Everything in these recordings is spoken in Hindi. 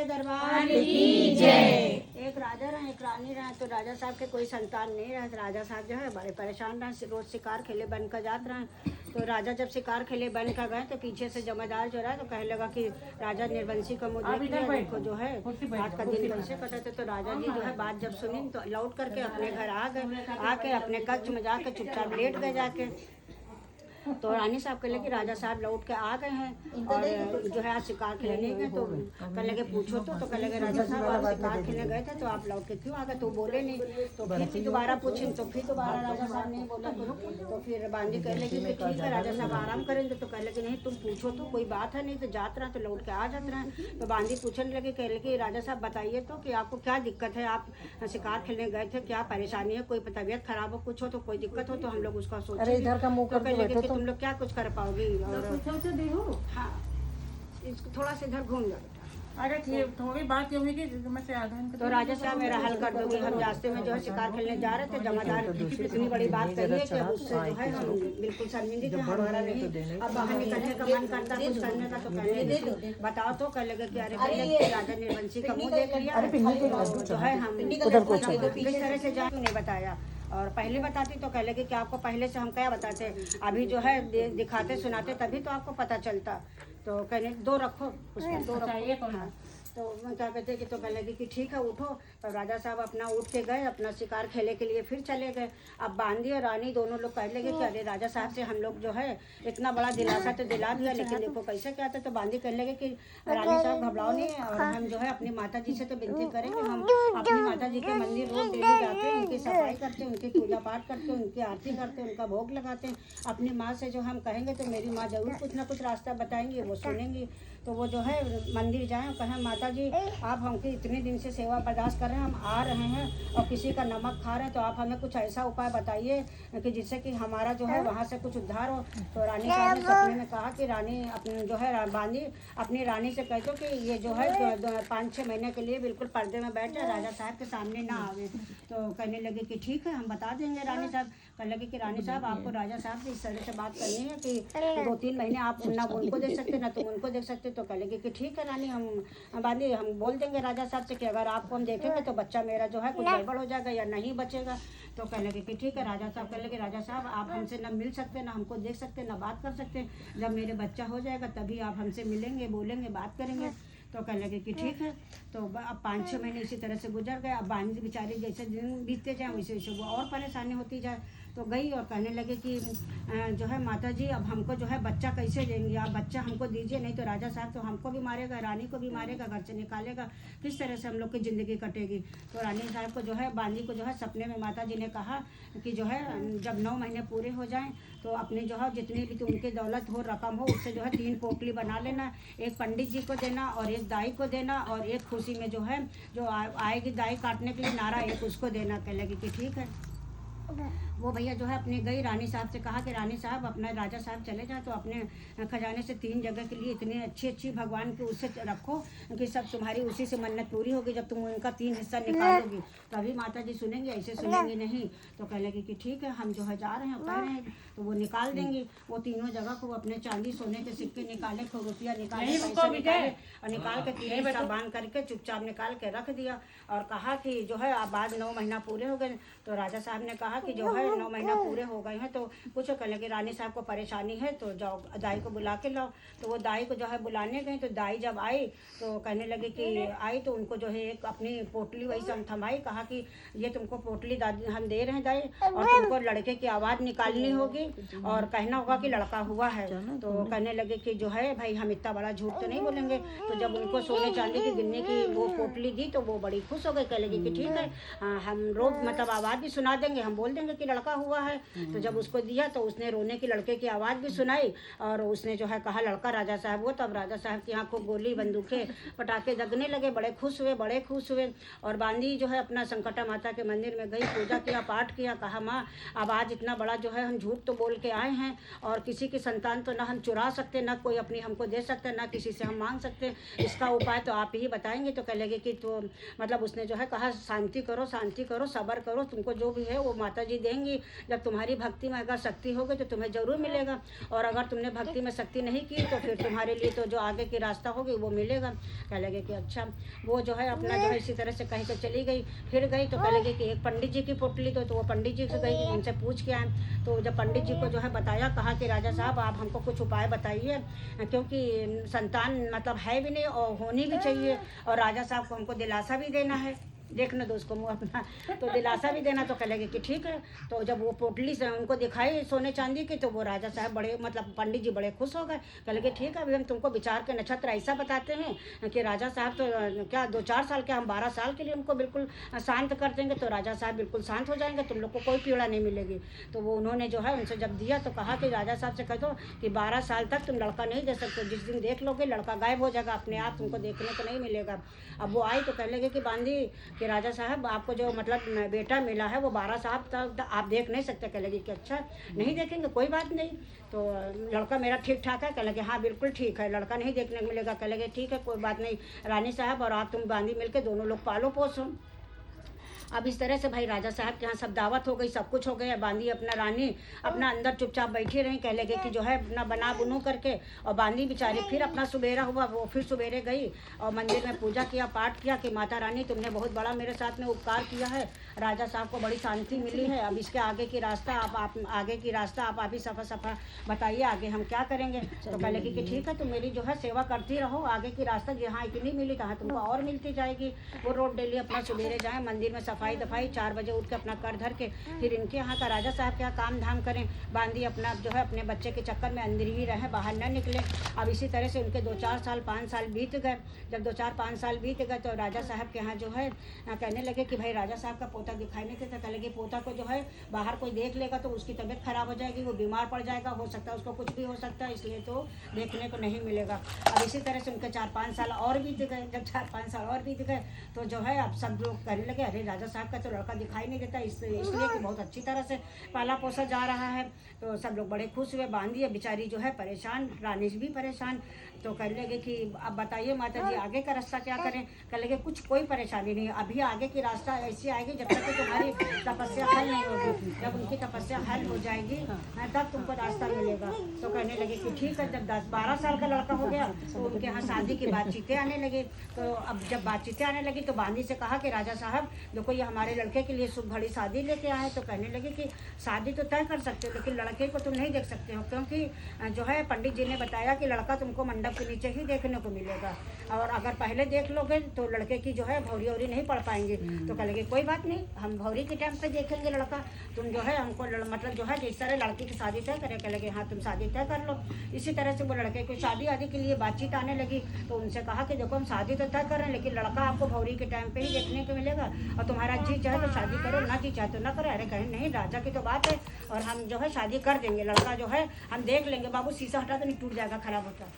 सच्चे दरबार की जय। एक राजा रहे एक रानी रहे। तो राजा साहब के कोई संतान नहीं रहे। राजा साहब जो है बड़े परेशान रहे। रोज शिकार खेले बन कर जाते रहे। तो राजा जब शिकार खेले बन कर गए तो पीछे से जमादार जो रहा तो कहने लगा कि राजा निर्वंशी का मुझे देखो जो है आज का दिन कैसे कटे थे। तो राजा जी जो है बात जब सुनी तो लौट करके अपने घर आ गए। आके अपने कक्ष में जाके चुपचाप लेट गए जाके। तो रानी साहब कह लगे राजा साहब लौट के आ गए हैं और जो है आज शिकार खेलने गए। तो कह लगे पूछो तो कह लगे राजा साहब आप शिकार खेलने गए थे तो आप लौट के क्यों आ गए। तो बोले नहीं। तो फिर दोबारा पूछें तो फिर दोबारा राजा साहब नहीं बोला। तो फिर बांदी कह लगी कि ठीक है राजा साहब आराम करेंगे। तो कह लगे नहीं तुम पूछो तो कोई बात है नहीं तो जात रहा तो लौट के आ जाते रहे। तो बांदी पूछने लगे कह लगे राजा साहब बताइए तो कि आपको क्या दिक्कत है। आप शिकार खेलने गए थे क्या परेशानी है कोई तबीयत खराब हो कुछ हो तो कोई दिक्कत हो तो हम लोग उसका सोचेंगे। इधर का मुंह कर बैठो तुम लोग क्या कुछ कर पाओगी। और हाँ इसको थोड़ा सा इधर घूम जाओ। अरे थोड़ी बात ये हुई कि मैं से आधा तो राजा साहब मेरा हल कर दोगे। हम रास्ते में जो है शिकार खेलने जा रहे थे जमादार इतनी बड़ी बात कही है कि अब उससे जो है हम बिल्कुल शर्मिंदे थे हमारा नहीं। अब बाहर निकलने का मन करता कुछ करने का तो कहने दे दो बताओ तो कह लगे कि अरे राजा निर्वंशी का मुंह देख लिया जो है हम किस तरह से जाए नहीं बताया। और पहले बताती तो कह लगे कि आपको पहले से हम क्या बताते अभी जो है दिखाते सुनाते तभी तो आपको पता चलता। तो कहने दो रखो उसमें दो रखो। हाँ तो क्या कहते कि तो कह लगे कि ठीक है उठो। तो राजा साहब अपना उठ के गए अपना शिकार खेले के लिए फिर चले गए। अब बांदी और रानी दोनों लोग कह लगे कि अरे राजा साहब से हम लोग जो है इतना बड़ा दिलासा तो दिला दिया लेकिन देखो कैसे क्या था। तो बांदी कह लगे कि रानी साहब घबराओ नहीं और हम जो है अपनी माता जी से तो विनती करेंगे। हम अपनी माता जी के मंदिर रोज डेली जाते हैं उनकी सफाई करते हैं उनकी पूजा पाठ करते हैं उनकी आरती करते हैं उनका भोग लगाते हैं। अपनी माँ से जो हम कहेंगे तो मेरी माँ जरूर कुछ ना कुछ रास्ता बताएंगी वो सुनेंगी। तो वो जो है मंदिर जाएं कहें माता जी आप हमकी इतने दिन से सेवा बर्दाश्त कर रहे हैं हम आ रहे हैं और किसी का नमक खा रहे हैं तो आप हमें कुछ ऐसा उपाय बताइए कि जिससे कि हमारा जो है वहाँ से कुछ उद्धार हो। तो रानी साहब ने सपने में कहा कि रानी अपनी जो है बांदी अपनी रानी से कह दो कि ये जो है 5-6 महीने के लिए बिल्कुल पर्दे में बैठ जाए राजा साहब के सामने ना आवे। तो कहने लगे कि ठीक है हम बता देंगे रानी साहब। कह लगे कि रानी साहब आपको राजा साहब से इस तरह से बात करनी है कि 2-3 महीने आप ना उनको देख सकते ना तुम उनको देख सकते। तो कह लगे कि ठीक है रानी हम बांधी हम बोल देंगे राजा साहब से कि अगर आपको हम देखेंगे तो बच्चा मेरा जो है कुछ गड़बड़ हो जाएगा या नहीं बचेगा। तो कह लगे कि ठीक है राजा साहब। कह लगे राजा साहब आप हमसे ना मिल सकते ना हमको देख सकते ना बात कर सकते। जब मेरे बच्चा हो जाएगा तभी आप हमसे मिलेंगे बोलेंगे बात करेंगे। तो कह लगे कि ठीक है। तो अब 5-6 महीने इसी तरह से गुजर गए। अब बांदी बेचारी जैसे दिन बीतते जाए वैसे वैसे वो और परेशानी होती जाए। तो गई और कहने लगे कि जो है माता जी अब हमको जो है बच्चा कैसे देंगे आप बच्चा हमको दीजिए नहीं तो राजा साहब तो हमको भी मारेगा रानी को भी मारेगा घर से निकालेगा किस तरह से हम लोग की ज़िंदगी कटेगी। तो रानी साहब को जो है बांदी को जो है सपने में माता जी ने कहा कि जो है जब 9 महीने पूरे हो जाएं तो अपने जो है जितनी भी उनकी दौलत हो रकम हो उससे जो है 3 पोटली बना लेना। एक पंडित जी को देना और एक दाई को देना और एक खुशी में जो है जो आएगी दाई काटने के लिए नारा एक उसको देना। कह लगी कि ठीक है। वो भैया जो है अपने गई रानी साहब से कहा कि रानी साहब अपना राजा साहब चले जाए तो अपने खजाने से 3 जगह के लिए इतनी अच्छी भगवान की उससे रखो कि सब तुम्हारी उसी से मन्नत पूरी होगी। जब तुम उनका 3 हिस्सा निकालोगी तो अभी माता जी सुनेंगे ऐसे सुनेंगे नहीं। तो कह लगे कि ठीक है हम जो है जा रहे हैं कह रहे हैं तो वो निकाल देंगी। वो तीनों जगह को अपने चांदी सोने के सिक्के निकाले रुपया निकाले पैसा निकाले और निकाल के 3 हिस्सा बांध करके चुपचाप निकाल के रख दिया। और कहा कि जो है अब बाद 9 महीना पूरे हो गए। तो राजा साहब ने कहा कि जो है 9 महीना पूरे हो गए हैं तो कुछ कह लगे रानी साहब को परेशानी है तो जाओ दाई को बुला के लाओ। तो वो दाई को जो है बुलाने गए। तो दाई जब आई तो कहने लगे कि आई तो उनको जो है एक अपनी पोटली वही से थमाई कहा कि ये तुमको पोटली दादी हम दे रहे हैं दाई और तुमको लड़के की आवाज़ निकालनी होगी और कहना होगा कि लड़का हुआ है। तो कहने लगे कि जो है भाई हम इतना बड़ा झूठ तो नहीं बोलेंगे। तो जब उनको सोने चांदी की गिनने की वो पोटली दी तो वो बड़ी खुश हो गई। कह लगे कि ठीक है हम रोज मतलब आवाज़ भी सुना देंगे हम बोल देंगे कि लड़का हुआ है। तो जब उसको दिया तो उसने रोने की लड़के की आवाज़ भी सुनाई और उसने जो है कहा लड़का राजा साहब वो। तब राजा साहब की आंखों गोली बंदूकें पटाखे दगने लगे बड़े खुश हुए। और बांदी जो है अपना संकटा माता के मंदिर में गई पूजा किया पाठ किया कहा माँ अब आज इतना बड़ा जो है हम झूठ तो बोल के आए हैं और किसी की संतान तो ना हम चुरा सकते, ना कोई अपनी हमको दे सकते, ना किसी से हम मांग सकते। इसका उपाय तो आप ही बताएंगे। तो कह लगे कि तो मतलब उसने जो है कहा शांति करो, शांति करो, सब्र करो, तुमको जो भी है वो माता जी देंगी। जब तुम्हारी भक्ति में अगर शक्ति होगी तो तुम्हें ज़रूर मिलेगा, और अगर तुमने भक्ति में शक्ति नहीं की तो फिर तुम्हारे लिए तो जो आगे की रास्ता होगी वो मिलेगा। कह लगे कि अच्छा। वो जो है अपना जो है इसी तरह से कहीं तो चली गई। फिर गई तो कह लगे कि एक पंडित जी की पोटली, तो वो पंडित जी से गई, उनसे पूछ के आए। तो जब पंडित जी को जो है बताया, कहा कि राजा साहब आप हमको कुछ उपाय बताइए, क्योंकि संतान मतलब है भी नहीं और होनी भी चाहिए, और राजा साहब को हमको दिलासा भी देना है, देखने दो उसको मुँह अपना, तो दिलासा भी देना। तो कह लगे कि ठीक है। तो जब वो पोटली से उनको दिखाई सोने चांदी की, तो वो राजा साहब बड़े मतलब पंडित जी बड़े खुश हो गए। कह लगे ठीक है, अभी हम तुमको विचार के नक्षत्र ऐसा बताते हैं कि राजा साहब तो क्या 2-4 साल के, हम 12 साल के लिए उनको बिल्कुल शांत कर देंगे, तो राजा साहब बिल्कुल शांत हो जाएंगे, तुम लोग को कोई पीड़ा नहीं मिलेगी। तो वो उन्होंने जो है उनसे जब दिया तो कहा कि राजा साहब से कह दो कि 12 साल तक तुम लड़का नहीं दे सकते, जिस दिन देख लोगे लड़का गायब हो जाएगा अपने आप, तुमको देखने को नहीं मिलेगा। अब वो आई तो कह लगे कि बांधी कि राजा साहब आपको जो मतलब बेटा मिला है वो 12 साल तक आप देख नहीं सकते। कह लगे कि अच्छा नहीं देखेंगे, कोई बात नहीं, तो लड़का मेरा ठीक ठाक है। कह लगे हाँ बिल्कुल ठीक है, लड़का नहीं देखने को मिलेगा। कह लगे ठीक है कोई बात नहीं, रानी साहब और आप तुम बांधी मिलके दोनों लोग पालो पोसो। अब इस तरह से भाई राजा साहब के यहाँ सब दावत हो गई, सब कुछ हो गया। बांदी अपना रानी अपना अंदर चुपचाप बैठी रही। कह लगे कि जो है अपना बना बुनू करके, और बांदी बेचारी फिर अपना सुबेरा हुआ, वो फिर सुबेरे गई और मंदिर में पूजा किया, पाठ किया कि माता रानी तुमने बहुत बड़ा मेरे साथ में उपकार किया है, राजा साहब को बड़ी शांति मिली है। अब इसके आगे की रास्ता आप आगे की रास्ता आप ही सफ़ा बताइए, आगे हम क्या करेंगे। तो कह लगी कि ठीक है, तुम मेरी जो है सेवा करती रहो, आगे की रास्ता जहाँ इतनी मिली तहाँ तुमको और मिलती जाएगी। वो रोड डेली अपना सुबेरे जाए, मंदिर में सफाई दफाई 4 बजे उठ के अपना कर धर के फिर इनके यहाँ का राजा साहब के यहाँ काम धाम करें। बांदी अपना जो है अपने बच्चे के चक्कर में अंदर ही रहे, बाहर न निकले। अब इसी तरह से उनके 2-4 साल 5 साल बीत गए। जब 2-4-5 साल बीत गए तो राजा साहब के यहाँ जो है कहने लगे कि भाई राजा साहब का पोता दिखाई नहीं देता। कह लगे पोता को जो है बाहर कोई देख लेगा तो उसकी तबीयत खराब हो जाएगी, वो बीमार पड़ जाएगा, हो सकता है उसको कुछ भी हो सकता है, इसलिए तो देखने को नहीं मिलेगा। अब इसी तरह से उनके 4-5 साल और बीत गए। जब 4-5 साल और बीत गए तो जो है अब सब लोग कहने लगे अरे राजा साहब का तो लड़का दिखाई नहीं देता, इसलिए कि बहुत अच्छी तरह से पाला पोसा जा रहा है। तो सब लोग बड़े खुश हुए। बांधी बेचारी जो है परेशान, रानी भी परेशान। तो कहने लगे कि अब बताइए माता जी आगे का रास्ता क्या करें। कह लगे कुछ कोई परेशानी नहीं, अभी आगे की रास्ता ऐसी आएगी जब तक कि तुम्हारी तपस्या हल नहीं होगी। जब उनकी तपस्या हल हो जाएगी तब तुमको रास्ता मिलेगा। तो कहने लगे कि ठीक है। जब 10-12 साल का लड़का हो गया तो उनके यहाँ शादी की बातचीतें आने लगी। तो अब जब बातचीतें आने लगी तो बांदी से कहा कि राजा साहब देखो ये हमारे लड़के के लिए शुभ घड़ी शादी लेके आए। तो कहने लगे कि शादी तो तय कर सकते हो लेकिन लड़के को तुम नहीं देख सकते हो, क्योंकि जो है पंडित जी ने बताया कि लड़का तुमको मंडप के नीचे ही देखने को मिलेगा, और अगर पहले देख लोगे तो लड़के की जो है भौरी औरी नहीं पड़ पाएंगे। तो कह लगे कोई बात नहीं, हम भौरी के टाइम पे देखेंगे लड़का, तुम जो है हमको मतलब जो है जिस तरह लड़की की शादी तय करें। कह लगे हाँ तुम शादी तय कर लो। इसी तरह से वो लड़के को शादी आदि के लिए बातचीत आने लगी। तो उनसे कहा कि देखो हम शादी तो तय कर रहे हैं लेकिन लड़का आपको भौरी के टाइम पे ही देखने को मिलेगा, और तुम्हारा जी चाहे तो शादी करो, ना जी चाहे तो ना करो। अरे कहें नहीं राजा की तो बात है और हम जो है शादी कर देंगे, लड़का जो है हम देख लेंगे। बाबू शीशा हटा तो नहीं टूट जाएगा, खराब होता।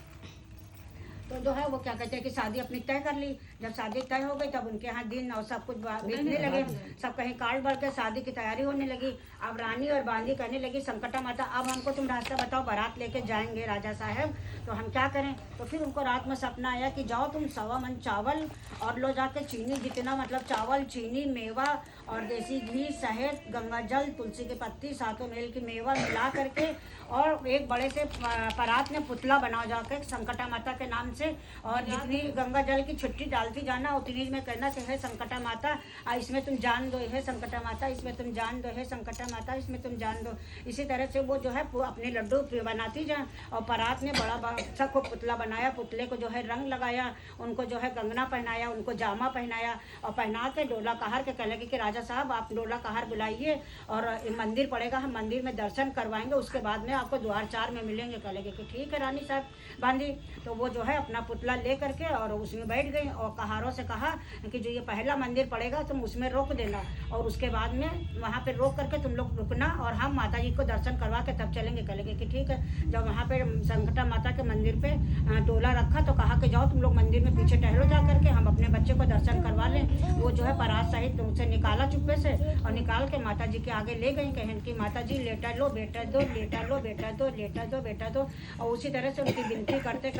तो जो है वो क्या कहते हैं कि शादी अपनी तय कर ली। जब शादी तय हो गई तब उनके यहाँ दिन और सब कुछ बीतने लगे, सब कहीं कार्ड बढ़ के शादी की तैयारी होने लगी। अब रानी और बांदी कहने लगी संकटा माता अब हमको तुम रास्ता बताओ, बारात लेके जाएंगे राजा साहब, तो हम क्या करें। तो फिर उनको रात में सपना आया कि जाओ तुम 1.25 मन चावल और लो जाके चीनी, जितना मतलब चावल चीनी मेवा और देसी घी शहद गंगा जल तुलसी की पत्ती 7 मेल की मेवा मिला करके और एक बड़े से परात में पुतला बनाओ जाकर संकटा माता के नाम से, और जितनी गंगा जल की छुट्टी डालती जाना उतनी में कहना कि है संकटा माता इसमें तुम जान दो, है संकटा माता इसमें तुम जान दो, है संकटा माता इसमें तुम जान दो। इसी तरह से वो जो है अपने लड्डू बनाती जाए और परात में बड़ा सा खूब पुतला बनाया, पुतले को जो है रंग लगाया, उनको जो है कंगना पहनाया, उनको जामा पहनाया और पहना के डोला कहार के कह लगे कि राजा साहब आप डोला कहार बुलाइए और मंदिर पड़ेगा, हम मंदिर में दर्शन करवाएंगे, उसके बाद में आपको द्वार 4 में मिलेंगे। कह लगे कि ठीक है रानी साहब बांधी। तो वो जो है अपना अपना पुतला ले करके और उसमें बैठ गई और कहारों से कहा कि जो ये पहला मंदिर पड़ेगा तुम उसमें रोक देना और उसके बाद में वहाँ पे रोक करके तुम लोग रुकना और हम माता जी को दर्शन करवा के तब चलेंगे। कहेंगे कि ठीक है। जब वहाँ पे संकटा माता के मंदिर पे डोला रखा तो कहा कि जाओ तुम लोग मंदिर में पीछे टहलो जा करके, हम अपने बच्चे को दर्शन करवा लें। वो जो है परात सहित उनसे निकाला चुप्पे से और निकाल के माता जी के आगे ले गई। कहें कि माता जी लेटा लो बेटा दो, लेटा लो बेटा दो, लेटा दो बेटा दो। और उसी तरह से उनकी विनती करते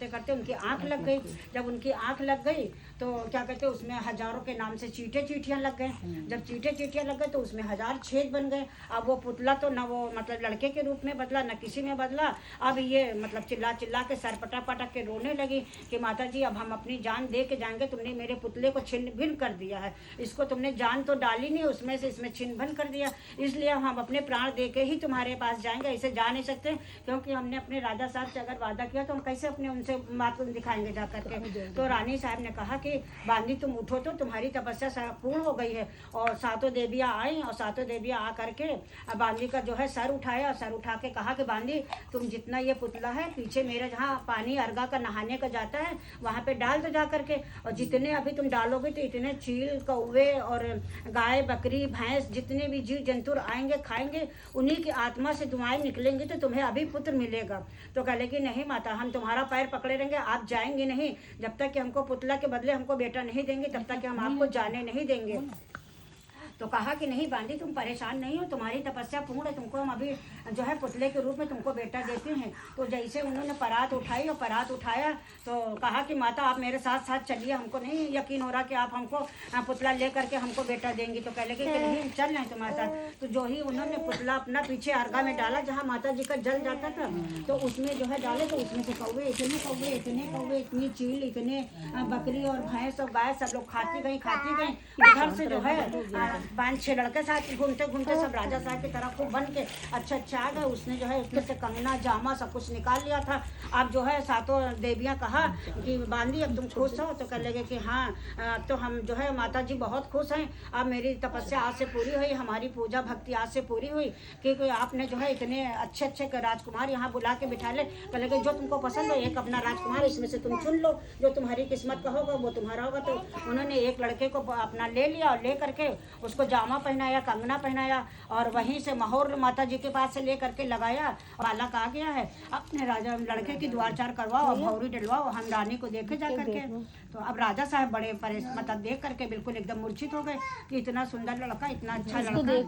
करते उनकी आँख लग गई। जब उनकी आँख लग गई तो क्या कहते हैं उसमें हजारों के नाम से चीटियाँ लग गए। जब चीटियाँ लग गए तो उसमें 1000 छेद बन गए। अब वो पुतला तो न वो मतलब लड़के के रूप में बदला न किसी में बदला। अब ये मतलब चिल्ला के सर पटक के रोने लगी कि माता जी अब हम अपनी जान दे के जाएंगे, तुमने मेरे पुतले को छिन्न भिन्न कर दिया है, इसको तुमने जान तो डाली नहीं उसमें से, इसमें छिन्न भिन्न कर दिया, इसलिए हम अपने प्राण दे के ही तुम्हारे पास जाएंगे। ऐसे जा नहीं सकते क्योंकि हमने अपने राजा साहब से अगर वादा किया तो हम कैसे अपने उनसे बात दिखाएंगे जा करके। तो रानी साहब ने कहा कि बांदी तुम उठो तो तुम्हारी तपस्या पूर्ण हो गई है। और सातों देवियाँ आई और सातों देवियाँ आ करके बांदी का जो है सर उठाया और सर उठा के कहा कि बांदी तुम जितना ये पुतला है पीछे मेरे जहाँ पानी अर्गा का नहाने का जाता है वहाँ पे डाल दो जा करके, और जितने अभी तुम डालोगे तो इतने चील कौवे और गाय बकरी भैंस जितने भी जीव जंतु आएंगे खाएंगे उन्हीं की आत्मा से दुआएं निकलेंगी तो तुम्हें अभी पुत्र मिलेगा। तो कह कि नहीं माता हम तुम्हारा पैर पकड़े रहेंगे, आप जाएंगे नहीं जब तक कि हमको पुतला के बदले हमको बेटा नहीं देंगे तब तक कि हम आपको जाने नहीं देंगे। तो कहा कि नहीं बांदी तुम परेशान नहीं हो, तुम्हारी तपस्या पूर्ण है, तुमको हम अभी जो है पुतले के रूप में तुमको बेटा देते हैं। तो जैसे उन्होंने परात उठाई और परात उठाया तो कहा कि माता आप मेरे साथ साथ चलिए, हमको नहीं यकीन हो रहा कि आप हमको पुतला ले करके हमको बेटा देंगी। तो कह लगे कि नहीं चल रहे हैं तुम्हारे साथ। तो जो ही उन्होंने पुतला अपना पीछे अर्घा में डाला जहाँ माता जी का जल जाता था तो उसमें जो है डाले तो उसमें से कौवे इतनी चील इतने बकरी और भैंस और गाय सब लोग खाती गई। उधर से जो है 5-6 लड़के साथ घूमते सब राजा साहब की तरफ को बन के अच्छा आ गए। उसने जो है उसमें से कंगना जामा सब कुछ निकाल लिया था। अब जो है सातों देवियां कहा कि बांदी अब तुम खुश हो? तो कह लगे कि हाँ अब तो हम जो है माता जी बहुत खुश हैं, अब मेरी तपस्या आज से पूरी हुई, हमारी पूजा भक्ति आज से पूरी हुई क्योंकि आपने जो है इतने अच्छे राजकुमार यहाँ बुला के बिठा ले। कह लगे जो तुमको पसंद हो एक अपना राजकुमार इसमें से तुम चुन लो, जो तुम्हारी किस्मत का होगा वो तुम्हारा होगा। तो उन्होंने एक लड़के को अपना ले लिया और ले करके उसको जामा पहनाया, कंगना पहनाया और वहीं से महोर माता जी के पास से ले करके लगाया। बालक आ गया है, अपने राजा लड़के की द्वारचार करवाओ, भौरी डलवाओ, हम रानी को देखे जा करके। तो अब राजा साहब बड़े मतलब देख करके बिल्कुल एकदम मूर्छित हो गए कि इतना सुंदर लड़का, इतना अच्छा लड़का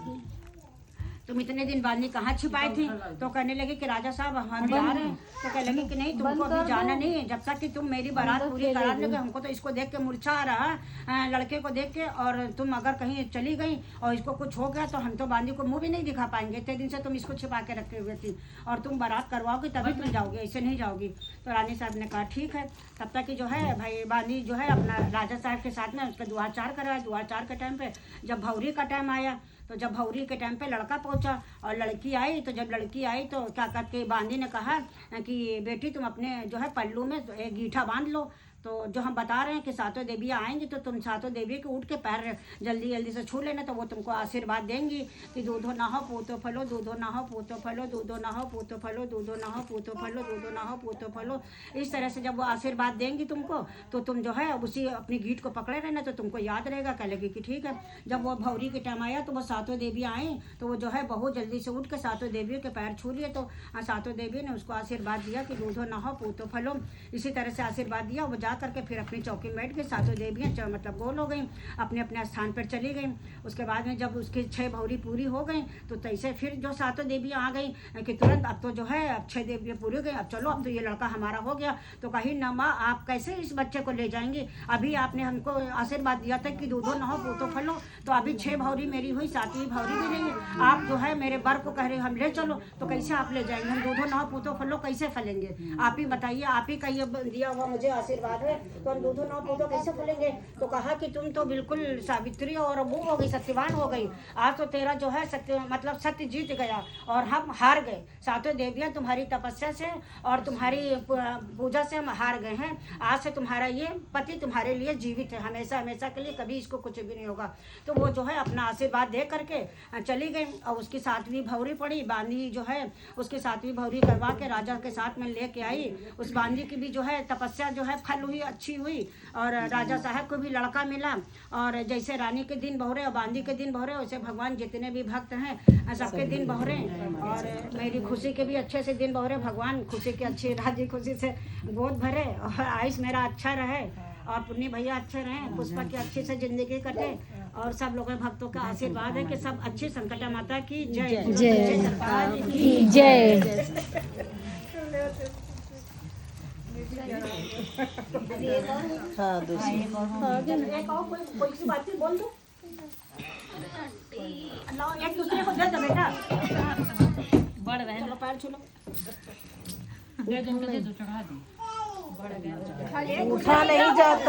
तुम इतने दिन बांदी कहाँ छिपाए थे। तो कहने लगे कि राजा साहब हम जा रहे हैं। तो कहने लगे कि नहीं तुमको अभी जाना नहीं है जब तक कि तुम मेरी बारात पूरी करा लोगे। हमको तो इसको देख के मूर्छा आ रहा लड़के को देख के, और तुम अगर कहीं चली गई और इसको कुछ हो गया तो हम तो बांदी को मुंह भी नहीं दिखा पाएंगे। इतने दिन से तुम इसको छिपा के रखे हुए थी और तुम बारात करवाओगे तभी तुम जाओगे, ऐसे नहीं जाओगी। तो रानी साहब ने कहा ठीक है। तब तक कि जो है भाई बांदी जो है अपना राजा साहब के साथ में उसका द्वारचार कराया। द्वारचार के टाइम पे जब भौरी का टाइम आया तो जब भौरी के टाइम पे लड़का पहुंचा और लड़की आई, तो जब लड़की आई तो क्या करके बांदी ने कहा कि बेटी तुम अपने जो है पल्लू में एक गीठा बांध लो। तो जो हम बता रहे हैं कि सातों देवियाँ आएंगी तो तुम सातों देवी के उठ के पैर जल्दी से छू लेना, तो वो तुमको आशीर्वाद देंगी कि दूधो ना हो पूतो फलो, दूधो ना हो पूतो फलो, दूधो ना हो पूतो फलो, दूधो ना हो पूतो फलो, दूधो ना हो पूतो फलो। इस तरह से जब वो आशीर्वाद देंगी तुमको तो तुम जो है उसी अपनी गीठ को पकड़े रहना तो तुमको याद रहेगा। कह लगी कि ठीक है। जब वो भौरी के टाइम आया तो वो सातों देवियाँ आई तो वो जो है बहुत जल्दी से उठ के सातों देवियों के पैर छू लिए। तो सातों देवियों ने उसको आशीर्वाद दिया कि दूधो ना हो पूतो फलो, इसी तरह से आशीर्वाद दिया। वो करके फिर अपनी चौकी में बैठ गई। सातों देवियाँ मतलब गोल हो गई, अपने अपने स्थान पर चली गई। उसके बाद में जब उसकी 6 भौरी पूरी हो गई तो तैसे फिर जो सातों देवियाँ आ गई कि तुरंत अब तो जो है अब 6 देवियाँ पूरी हो गई, अब चलो अब तो ये लड़का हमारा हो गया। तो कही न माँ आप कैसे इस बच्चे को ले जाएंगे, अभी आपने हमको आशीर्वाद दिया था कि दूधो न हो पूतो फलो, तो अभी 6 भौरी मेरी हुई, 7वीं भौरी भी नहीं है। आप जो है मेरे बर को कह रहे हम ले चलो, तो कैसे आप ले जाएंगे, हम दूधो न हो पूतो फलो कैसे फलेंगे, आप ही बताइए। आप ही का ये दिया हुआ मुझे आशीर्वाद रहे तो हम दूधो नौ पूजो कैसे खुलेंगे। तो कहा कि तुम तो बिल्कुल सावित्री और वो हो गई, सत्यवान हो गई। आज तो तेरा जो है सत्य मतलब सत्य जीत गया और हम हार गए। सातों देवियां तुम्हारी तपस्या से और तुम्हारी पूजा से हम हार गए हैं। आज से तुम्हारा ये पति तुम्हारे लिए जीवित है, हमेशा हमेशा के लिए, कभी इसको कुछ भी नहीं होगा। तो वो जो है अपना आशीर्वाद दे करके चली गई और उसकी 7वीं भौरी पड़ी। बांदी जो है उसकी 7वीं भौरी करवा के राजा के साथ में लेके आई। उस बांदी की भी जो है तपस्या जो है फल हुई, अच्छी हुई और राजा साहब को भी लड़का मिला। और जैसे रानी के दिन बहुरे और बांदी के दिन बहुरे, वैसे भगवान जितने भी भक्त हैं सबके दिन बहुरे और मेरी खुशी के भी अच्छे से दिन बहुरे। भगवान खुशी की अच्छी राजी खुशी से गोद भरे और आयुष मेरा अच्छा रहे और पुण्य भैया अच्छे रहें, पुष्पा की अच्छी से जिंदगी कटे और सब लोगों भक्तों का आशीर्वाद है कि सब अच्छी। संकटा माता की जय, जय सरकार की जय। हाँ दूसरी एक और कोई सी बात बोल दो। लाओ एक दूसरे को दे दो बेटा। बढ़ गए चलो पैर छू लो। दे दो चढ़ा दी। उठा नहीं जाता।